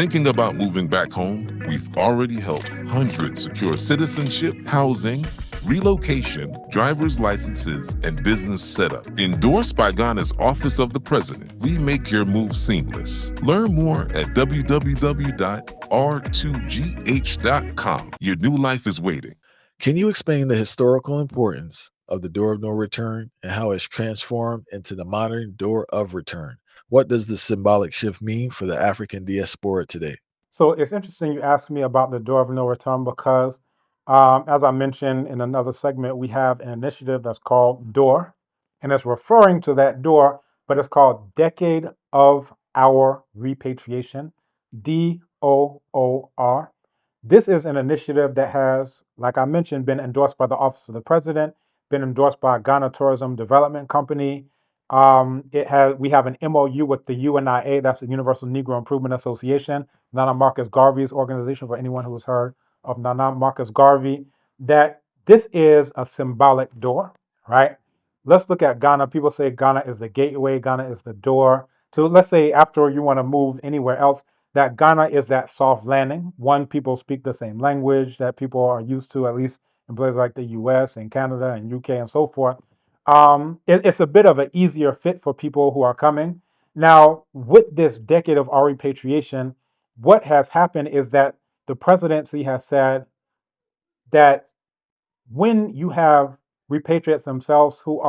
Thinking about moving back home? We've already helped hundreds secure citizenship, housing, relocation, driver's licenses, and business setup. Endorsed by Ghana's Office of the President, we make your move seamless. Learn more at www.r2gh.com. Your new life is waiting. Can you explain the historical importance of the door of no return and how it's transformed into the modern door of return? What does this symbolic shift mean for the African diaspora today? So it's interesting you asked me about the door of no return because, as I mentioned in another segment, we have an initiative that's called DOOR, and it's referring to that door, but it's called Decade of Our Repatriation, DOOR. This is an initiative that has, like I mentioned, been endorsed by the Office of the President, been endorsed by Ghana Tourism Development Company. We have an MOU with the UNIA, that's the Universal Negro Improvement Association, Nana Marcus Garvey's organization, for anyone who has heard of Nana Marcus Garvey, that this is a symbolic door, right? Let's look at Ghana. People say Ghana is the gateway, Ghana is the door. So let's say after you want to move anywhere else, that Ghana is that soft landing. One, people speak the same language that people are used to, at least in places like the US and Canada and UK and so forth. It's a bit of an easier fit for people who are coming. Now, with this decade of our repatriation, what has happened is that the presidency has said that when you have repatriates themselves who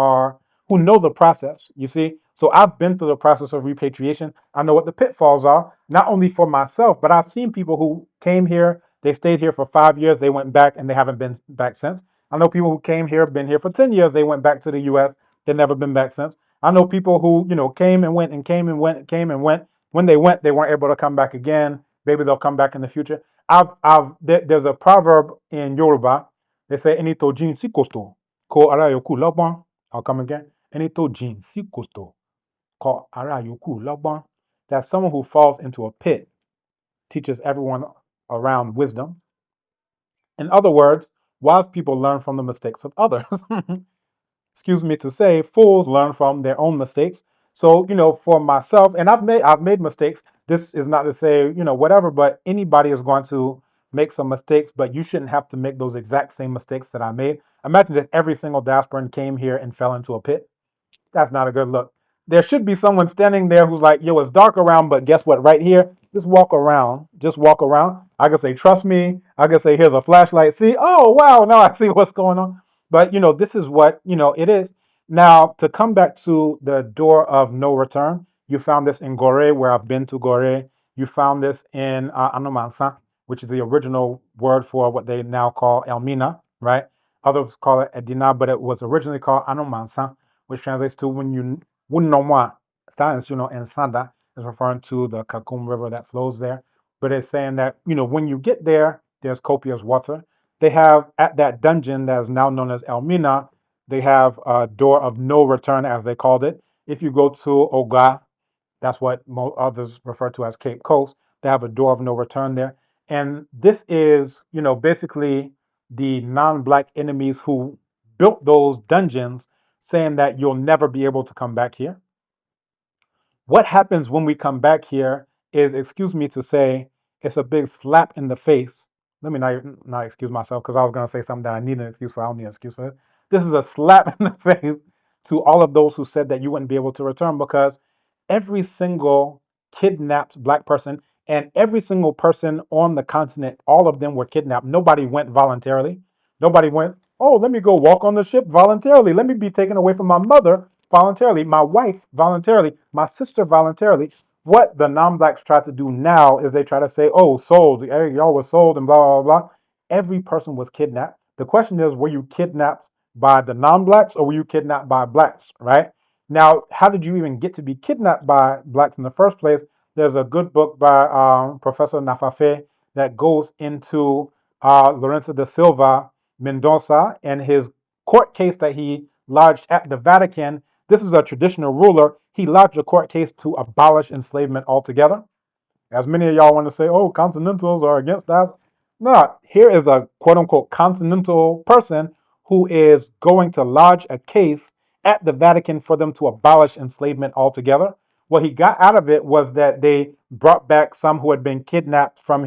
know the process, you see. So I've been through the process of repatriation. I know what the pitfalls are, not only for myself, but I've seen people who came here, they stayed here for 5 years, they went back and they haven't been back since. I know people who came here, been here for 10 years, they went back to the US, they've never been back since. I know people who, came and went and came and went and came and went. When they went, they weren't able to come back again. Maybe they'll come back in the future. There's a proverb in Yoruba. They say, "Eni to jin si koto, ko ara yoku lobon." I'll come again. "Eni to jin si koto, ko ara yoku lobon." That's someone who falls into a pit, teaches everyone around wisdom. In other words, wise people learn from the mistakes of others. Excuse me to say, fools learn from their own mistakes. So, for myself, and I've made mistakes. This is not to say, whatever, but anybody is going to make some mistakes, but you shouldn't have to make those exact same mistakes that I made. Imagine if every single diasporan came here and fell into a pit. That's not a good look. There should be someone standing there who's like, yo, it's dark around, but guess what? Right here, just walk around. Just walk around. I can say, trust me. I can say, here's a flashlight. See, oh, wow, now I see what's going on. But, this is what, it is. Now, to come back to the door of no return, you found this in Gore, where I've been to Gore. You found this in Anomansa, which is the original word for what they now call Elmina, right? Others call it Edina, but it was originally called Anomansa, which translates to when you Wunnomwa, and Sanda is referring to the Kakum River that flows there. But it's saying that, when you get there, there's copious water. They have, at that dungeon that is now known as Elmina, they have a door of no return, as they called it. If you go to Oga, that's what others refer to as Cape Coast, they have a door of no return there. And this is, basically the non-Black enemies who built those dungeons, saying that you'll never be able to come back here. What happens when we come back here is, excuse me to say, it's a big slap in the face. Let me not excuse myself, because I was going to say something that I need an excuse for. I don't need an excuse for it. This is a slap in the face to all of those who said that you wouldn't be able to return, because every single kidnapped Black person and every single person on the continent, all of them were kidnapped. Nobody went voluntarily. Nobody went, oh, let me go walk on the ship voluntarily. Let me be taken away from my mother voluntarily, my wife voluntarily, my sister voluntarily. What the non-Blacks try to do now is they try to say, oh, sold, y'all were sold and blah, blah, blah. Every person was kidnapped. The question is, were you kidnapped by the non-Blacks or were you kidnapped by Blacks, right? Now, how did you even get to be kidnapped by Blacks in the first place? There's a good book by Professor Nafafe that goes into Lorenzo da Silva Mendoza and his court case that he lodged at the Vatican. This is a traditional ruler. He lodged a court case to abolish enslavement altogether. As many of y'all want to say, oh, continentals are against that. No, here is a quote-unquote continental person who is going to lodge a case at the Vatican for them to abolish enslavement altogether. What he got out of it was that they brought back some who had been kidnapped from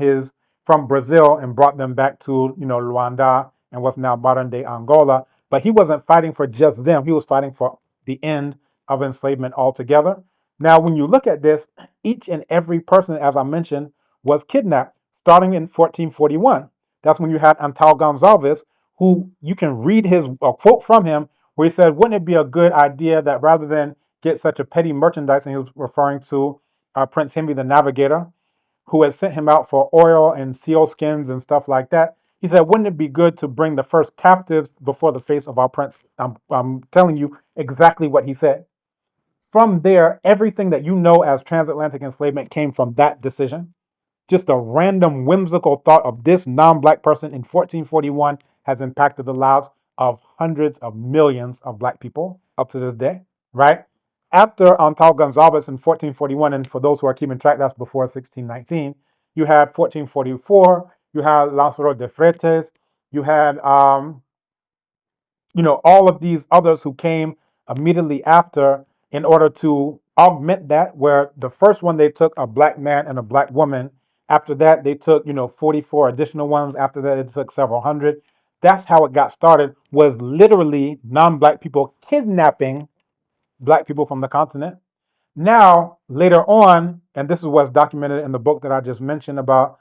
Brazil and brought them back to Luanda and what's now modern day Angola. But he wasn't fighting for just them. He was fighting for the end of enslavement altogether. Now, when you look at this, each and every person, as I mentioned, was kidnapped starting in 1441. That's when you had Antal Gonzalez, who you can read a quote from him where he said, wouldn't it be a good idea that rather than get such a petty merchandise, and he was referring to Prince Henry the Navigator, who had sent him out for oil and seal skins and stuff like that. He said, wouldn't it be good to bring the first captives before the face of our prince? I'm telling you exactly what he said. From there, everything that you know as transatlantic enslavement came from that decision. Just a random whimsical thought of this non-black person in 1441 has impacted the lives of hundreds of millions of black people up to this day, right? After Antal Gonzalez in 1441, and for those who are keeping track, that's before 1619, you had 1444, you had Lancelot de Freitas, you had all of these others who came immediately after in order to augment that, where the first one they took a black man and a black woman. After that, they took, 44 additional ones. After that, it took several hundred. That's how it got started, was literally non-black people kidnapping black people from the continent. Now, later on, and this is what's documented in the book that I just mentioned about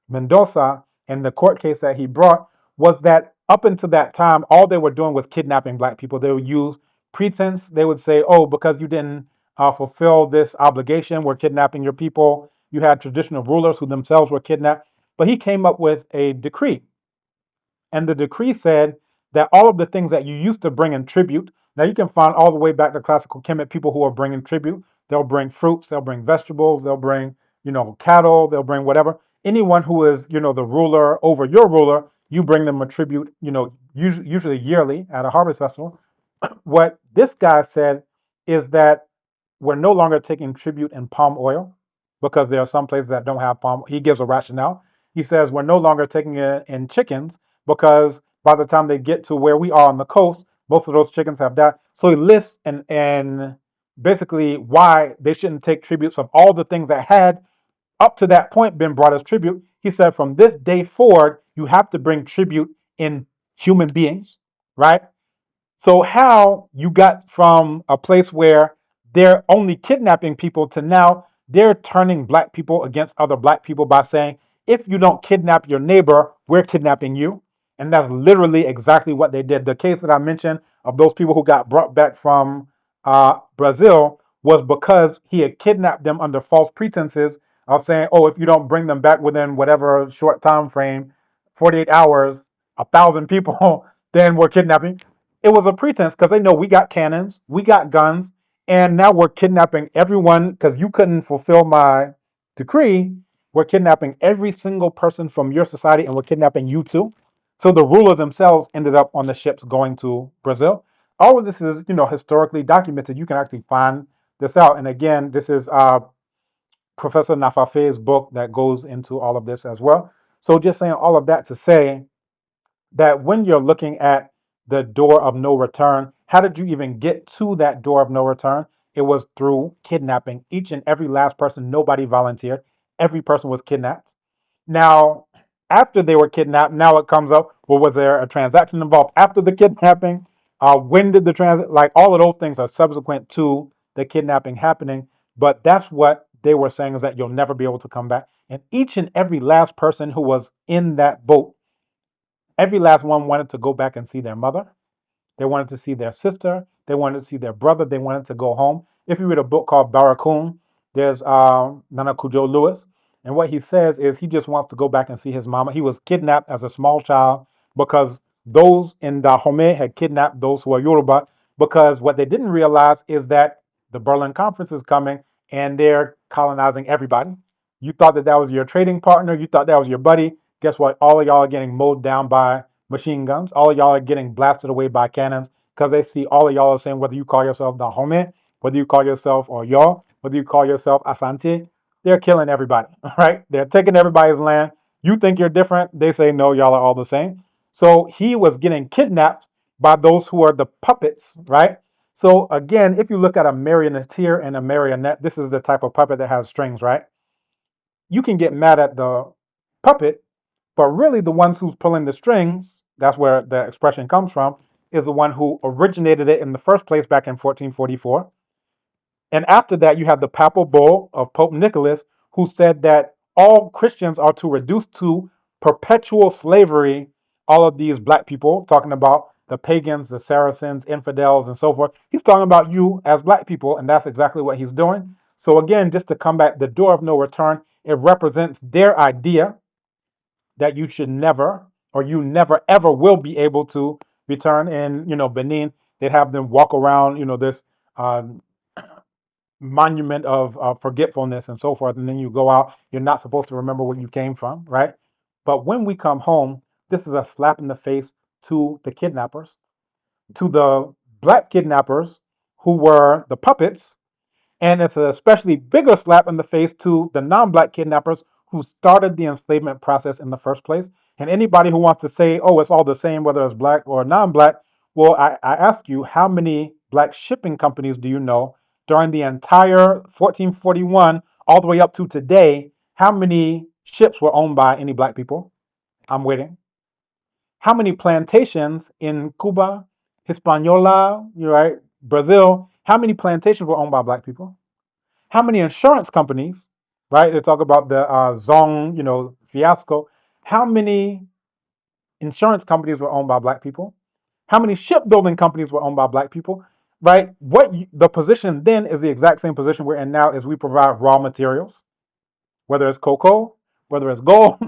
Mendoza and the court case that he brought, was that up until that time, all they were doing was kidnapping black people. They would use pretense. They would say, oh, because you didn't fulfill this obligation, we're kidnapping your people. You had traditional rulers who themselves were kidnapped. But he came up with a decree. And the decree said that all of the things that you used to bring in tribute, now you can find all the way back to classical Kemet people who are bringing tribute. They'll bring fruits, they'll bring vegetables, they'll bring, cattle, they'll bring whatever. Anyone who is, the ruler over your ruler, you bring them a tribute, usually yearly at a harvest festival. What this guy said is that we're no longer taking tribute in palm oil because there are some places that don't have palm. He gives a rationale. He says we're no longer taking it in chickens because by the time they get to where we are on the coast, most of those chickens have died. So he lists and basically why they shouldn't take tributes of all the things that had up to that point been brought as tribute. He said from this day forward, you have to bring tribute in human beings, right? So how you got from a place where they're only kidnapping people to now they're turning black people against other black people by saying, if you don't kidnap your neighbor, we're kidnapping you. And that's literally exactly what they did. The case that I mentioned of those people who got brought back from Brazil was because he had kidnapped them under false pretenses of saying, oh, if you don't bring them back within whatever short time frame, 48 hours, 1,000 people, then we're kidnapping. It was a pretense because they know we got cannons, we got guns, and now we're kidnapping everyone because you couldn't fulfill my decree. We're kidnapping every single person from your society and we're kidnapping you too. So the rulers themselves ended up on the ships going to Brazil. All of this is, historically documented. You can actually find this out. And again, this is Professor Nafafe's book that goes into all of this as well. So just saying all of that to say that when you're looking at the door of no return, how did you even get to that door of no return? It was through kidnapping. Each and every last person, nobody volunteered. Every person was kidnapped. Now, after they were kidnapped, now it comes up, well, was there a transaction involved after the kidnapping? When did the transaction, like all of those things are subsequent to the kidnapping happening. But that's what they were saying, is that you'll never be able to come back. And each and every last person who was in that boat, every last one wanted to go back and see their mother. They wanted to see their sister. They wanted to see their brother. They wanted to go home. If you read a book called Barracoon, there's Nana Cujo Lewis. And what he says is he just wants to go back and see his mama. He was kidnapped as a small child because those in Dahomey had kidnapped those who are Yoruba, because what they didn't realize is that the Berlin Conference is coming and they're colonizing everybody. You thought that was your trading partner. You thought that was your buddy. Guess what? All of y'all are getting mowed down by machine guns. All of y'all are getting blasted away by cannons because they see all of y'all are saying, whether you call yourself Dahomey, whether you call yourself Oyo, whether you call yourself Asante, they're killing everybody, right? They're taking everybody's land. You think you're different. They say, no, y'all are all the same. So he was getting kidnapped by those who are the puppets, right? So again, if you look at a marionneteer and a marionette, this is the type of puppet that has strings, right? You can get mad at the puppet, but really the ones who's pulling the strings, that's where the expression comes from, is the one who originated it in the first place back in 1444. And after that, you have the papal bull of Pope Nicholas, who said that all Christians are to reduce to perpetual slavery all of these black people, talking about the pagans, the Saracens, infidels, and so forth. He's talking about you as black people, and that's exactly what he's doing. So again, just to come back, the door of no return, it represents their idea that you should never, or you never ever will be able to return. In Benin, they'd have them walk around this um, monument of forgetfulness and so forth, and then you go out, you're not supposed to remember where you came from, right? But when we come home, this is a slap in the face to the kidnappers, to the black kidnappers who were the puppets, and it's an especially bigger slap in the face to the non-black kidnappers who started the enslavement process in the first place. And anybody who wants to say, oh, it's all the same, whether it's black or non-black, well, I ask you, how many black shipping companies do you know during the entire 1441 all the way up to today? How many ships were owned by any black people? I'm waiting. How many plantations in Cuba, Hispaniola, right, Brazil, how many plantations were owned by black people? How many insurance companies, right? They talk about the Zong, fiasco. How many insurance companies were owned by black people? How many shipbuilding companies were owned by black people? Right? The position then is the exact same position we're in now, is we provide raw materials, whether it's cocoa, whether it's gold.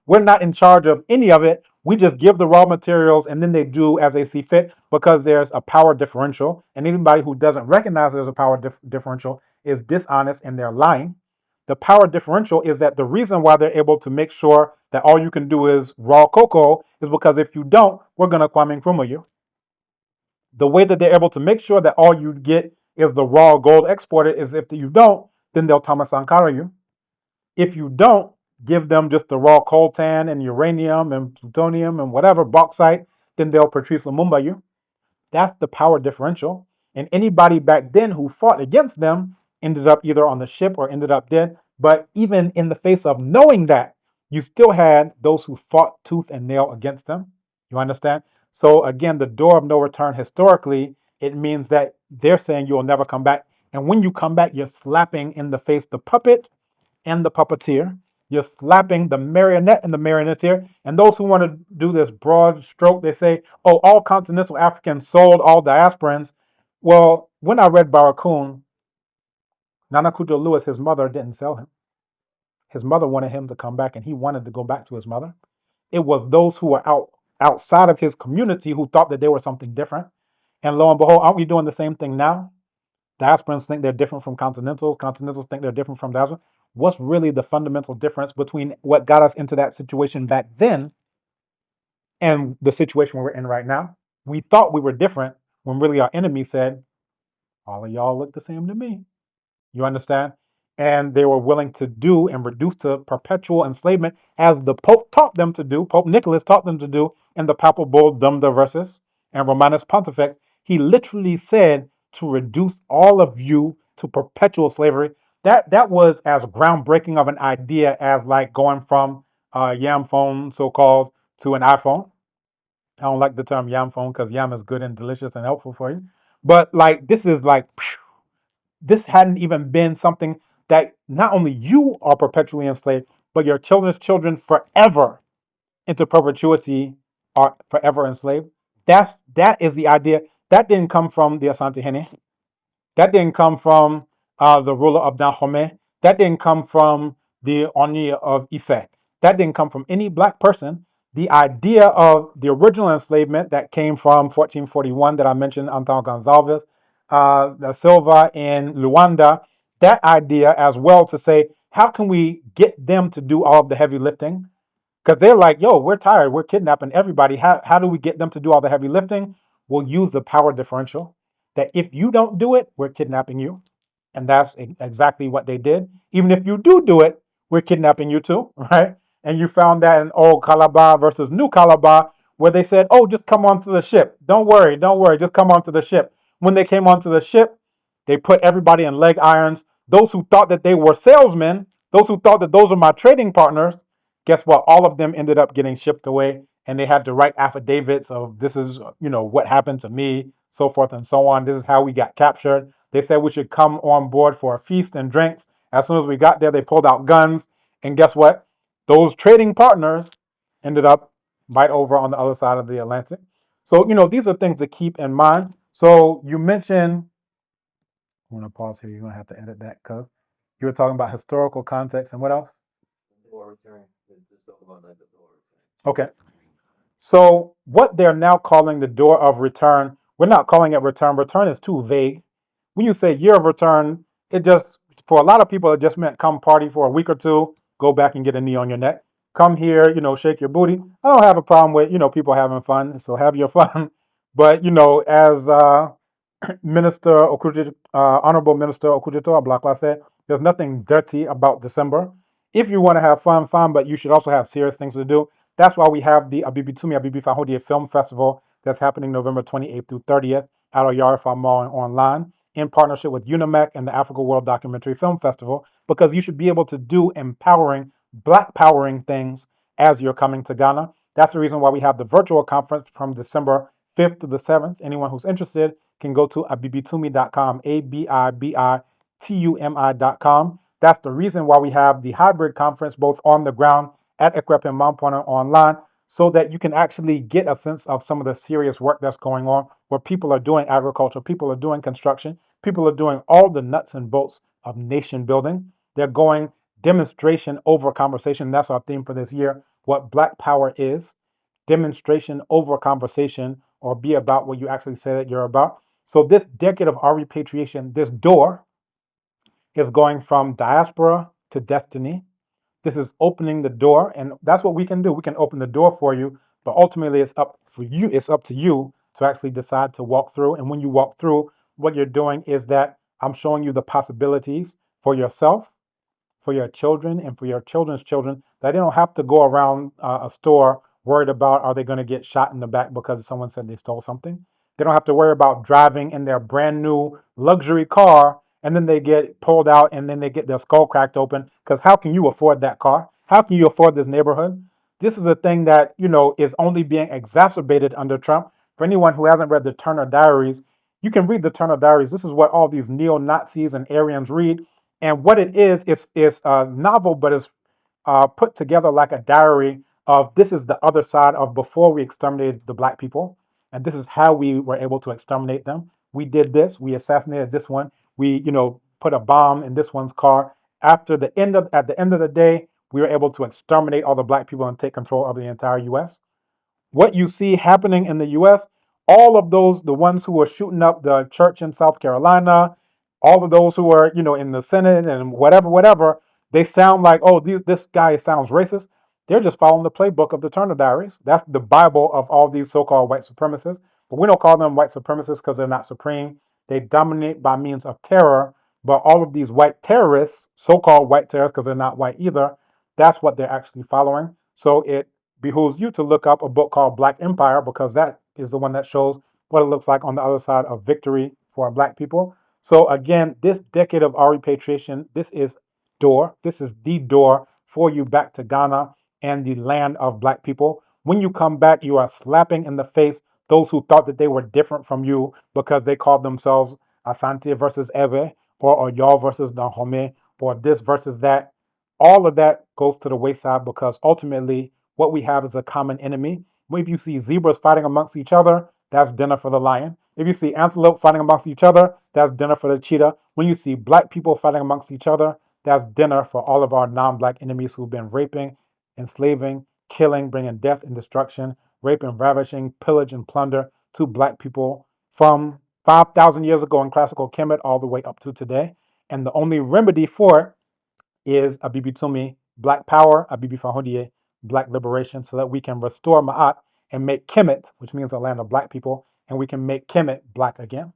We're not in charge of any of it. We just give the raw materials and then they do as they see fit, because there's a power differential. And anybody who doesn't recognize there's a power differential is dishonest and they're lying. The power differential is that the reason why they're able to make sure that all you can do is raw cocoa is because if you don't, we're going to Kwame Nkrumah you. The way that they're able to make sure that all you get is the raw gold exported is if you don't, then they'll Thomas Sankara you. If you don't give them just the raw coltan and uranium and plutonium and whatever, bauxite, then they'll Patrice Lumumba you. That's the power differential. And anybody back then who fought against them ended up either on the ship or ended up dead. But even in the face of knowing that, you still had those who fought tooth and nail against them. You understand? So again, the door of no return, historically, it means that they're saying you'll never come back. And when you come back, you're slapping in the face the puppet and the puppeteer. You're slapping the marionette and the marionneteer. And those who want to do this broad stroke, they say, oh, all continental Africans sold all diasporans. Well, when I read Barracoon, Nana Kujo Lewis, his mother didn't sell him. His mother wanted him to come back, and he wanted to go back to his mother. It was those who were outside of his community who thought that they were something different. And lo and behold, aren't we doing the same thing now? Diasporans think they're different from continentals. Continentals think they're different from diasporans. What's really the fundamental difference between what got us into that situation back then and the situation we're in right now? We thought we were different when really our enemy said, all of y'all look the same to me. You understand? And they were willing to do and reduce to perpetual enslavement as the Pope taught them to do. Pope Nicholas taught them to do in the Papal Bull Dum Diversus and Romanus Pontifex. He literally said to reduce all of you to perpetual slavery. That was as groundbreaking of an idea as like going from a yam phone, so-called, to an iPhone. I don't like the term yam phone because yam is good and delicious and helpful for you. But like this is like, this hadn't even been something that not only you are perpetually enslaved, but your children's children forever into perpetuity are forever enslaved. That is the idea. That didn't come from the Asante Hene. That didn't come from the ruler of Dahomey. That didn't come from the Oni of Ife. That didn't come from any black person. The idea of the original enslavement that came from 1441 that I mentioned, Antão Gonçalves, the Silva in Luanda, that idea as well, to say, how can we get them to do all of the heavy lifting? Because they're like, yo, we're tired. We're kidnapping everybody. How do we get them to do all the heavy lifting? We'll use the power differential. That if you don't do it, we're kidnapping you. And that's exactly what they did. Even if you do it, we're kidnapping you too, right? And you found that in old Calabar versus new Calabar, where they said, oh, just come onto the ship. Don't worry, just come onto the ship. When they came onto the ship, they put everybody in leg irons. Those who thought that they were salesmen, those who thought that those were my trading partners, guess what? All of them ended up getting shipped away, and they had to write affidavits of this is, what happened to me, so forth and so on. This is how we got captured. They said we should come on board for a feast and drinks. As soon as we got there, they pulled out guns, and guess what? Those trading partners ended up right over on the other side of the Atlantic. So, these are things to keep in mind. So you mentioned, I'm going to pause here. You're going to have to edit that because you were talking about historical context and what else? Okay. So what they're now calling the door of return, we're not calling it return. Return is too vague. When you say year of return, it just, for a lot of people, it just meant come party for a week or two, go back and get a knee on your neck. Come here, shake your booty. I don't have a problem with, people having fun, so have your fun. But, as Minister Honorable Minister Okudzeto Ablakwa said, there's nothing dirty about December. If you want to have fun, fun, but you should also have serious things to do. That's why we have the Abibitumi Abibifahodiye Film Festival that's happening November 28th through 30th at Oyarifa Mall and online in partnership with UNIMEC and the Africa World Documentary Film Festival, because you should be able to do empowering, black powering things as you're coming to Ghana. That's the reason why we have the virtual conference from December 5th to the 7th. Anyone who's interested can go to abibitumi.com, abibitumi.com. That's the reason why we have the hybrid conference both on the ground at Equip and Montpona online, so that you can actually get a sense of some of the serious work that's going on, where people are doing agriculture, people are doing construction, people are doing all the nuts and bolts of nation building. They're going demonstration over conversation. That's our theme for this year, what Black Power is. Demonstration over conversation, or be about what you actually say that you're about. So this decade of our repatriation, this door is going from diaspora to destiny. This is opening the door, and that's what we can do. We can open the door for you, but ultimately it's up for you. It's up to you to actually decide to walk through. And when you walk through, what you're doing is that I'm showing you the possibilities for yourself, for your children, and for your children's children, that they don't have to go around a store worried about, are they going to get shot in the back because someone said they stole something? They don't have to worry about driving in their brand new luxury car and then they get pulled out and then they get their skull cracked open, because how can you afford that car? How can you afford this neighborhood? This is a thing that, is only being exacerbated under Trump. For anyone who hasn't read the Turner Diaries, you can read the Turner Diaries. This is what all these neo-Nazis and Aryans read. And what it is a novel, but it's put together like a diary of, this is the other side of before we exterminated the black people. And this is how we were able to exterminate them. We did this, we assassinated this one, we, put a bomb in this one's car. At the end of the day, we were able to exterminate all the black people and take control of the entire US. What you see happening in the US, all of those, the ones who were shooting up the church in South Carolina, all of those who are, in the Senate and whatever, they sound like, oh, this guy sounds racist. They're just following the playbook of the Turner Diaries. That's the Bible of all these so-called white supremacists. But we don't call them white supremacists because they're not supreme. They dominate by means of terror. But all of these white terrorists, so-called white terrorists, because they're not white either, that's what they're actually following. So it behooves you to look up a book called Black Empire, because that is the one that shows what it looks like on the other side of victory for black people. So again, this decade of our repatriation, this is the door for you back to Ghana and the land of black people. When you come back, you are slapping in the face those who thought that they were different from you because they called themselves Asante versus Eve, or Y'all versus Dahome, or this versus that. All of that goes to the wayside, because ultimately what we have is a common enemy. If you see zebras fighting amongst each other, that's dinner for the lion. If you see antelope fighting amongst each other, that's dinner for the cheetah. When you see black people fighting amongst each other, that's dinner for all of our non-black enemies who've been raping, enslaving, killing, bringing death and destruction, raping, ravishing, pillage, and plunder to black people from 5,000 years ago in classical Kemet all the way up to today. And the only remedy for it is Abibitumi, Black Power, Abibifahodiye, Black Liberation, so that we can restore Ma'at and make Kemet, which means the land of black people, and we can make Kemet black again.